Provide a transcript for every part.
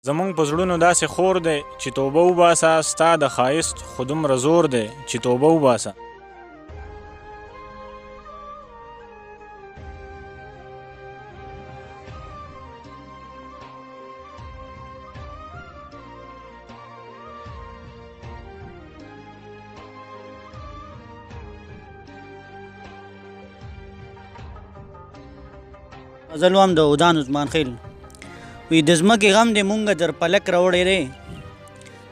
زمونږ په زړونو داسې خور دی چې توبه وباسه، ستا د ښایست خو دومره زور دی چې توبه وباسه. فضل وم د ودان عثمان خیل وی د ځمکې غم دې مونږه تر پلک راوړی دی،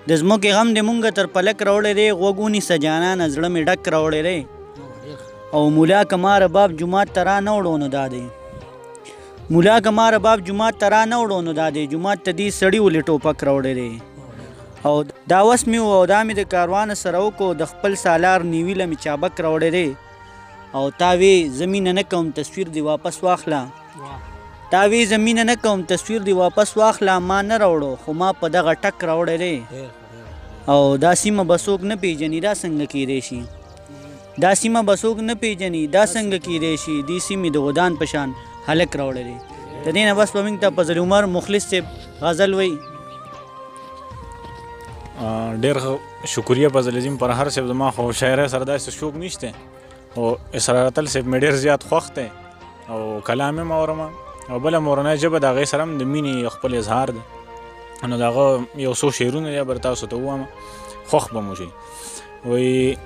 د ځمکې غم دې مونږه تر پلک راوړی دی، غوږ ونیسه جانانه زړه مې ډک راوړی دی. او مولا که ما رباب جومات ته را نه وړو نو دا دی، مولا که ما رباب جومات ته را نه وړو نو دا دی، جومات ته دې سړي ولې ټوپک راوړی دی. او دا وس مې و او دا مې د کاروان سره وکړو، د خپل سالار نیویله مې چابک راوړی دی. او تا وی زمینه نه کوم تصویر دی واپس واخله، تا وی زمینه نه کوم تصویر دی واپس واخله، ما نه راوړو خو ما په دغه ټک راوړی دی. او دا سیمه به څوک نه پیژني دا څنګه کیدی شي، دا سیمه به څوک نه پیژني دا څنګه کیدی شي، دې سیمې د غدان په شان هلک راوړی دی. د دې نه بس به موږ ته فضل عمر مخلص صاحب غزل وایي. ډېر شکریه فضل عظیم پر هر صاحب، زما خو شاعرۍ سره داسې شوق نشته، او اسرارتل صاحب مې ډېر زیات خوښ دی او کلام یې م اورم. او بله مورنۍ ژبه د هغې سره هم د مینې خپل اظهار دی، نو د هغه یو څو شعرونه یا به تاسو ته ووایم، خوښ به مو شي. وایي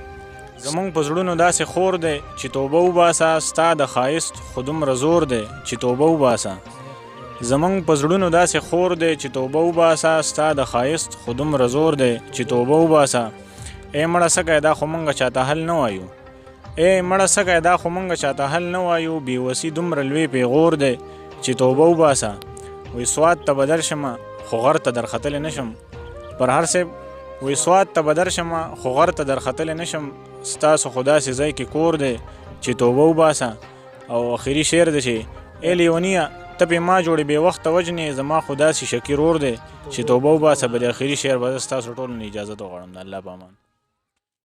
زمونږ په زړونو داسې خور دی چې توبه وباسه، ستا د ښایست خو دومره زور دی چې توبه وباسه. زمونږ په زړونو داسې خور دی چې توبه وباسه، ستا د ښایست خو دومره زور دی چې توبه وباسه. ای مړه سږی دا خو مونږ چاته حل نه وایو، ای مړه سږی دا خو مونږ چاته حل نه وایو، بېوسي دومره لوی پیغور دی چې توبه وباسه. وی سوات ته به درشمه خو غر ته درختلی نشم، پر هر صاحب وی سوات ته به درشمه خو غر ته درختلی نشم، ستاسو خو داسې ځای کې کور دی چې توبه وباسه. او آخري شعر دی چې ای لیونیه ته پې ما جوړې بې وخته وجنې، زما خو داسې شکي رور دی چې توبه وباسه. به د آخري شعر به زه ستاسو ټولو نه اجازت وغواړم. د الله په امان.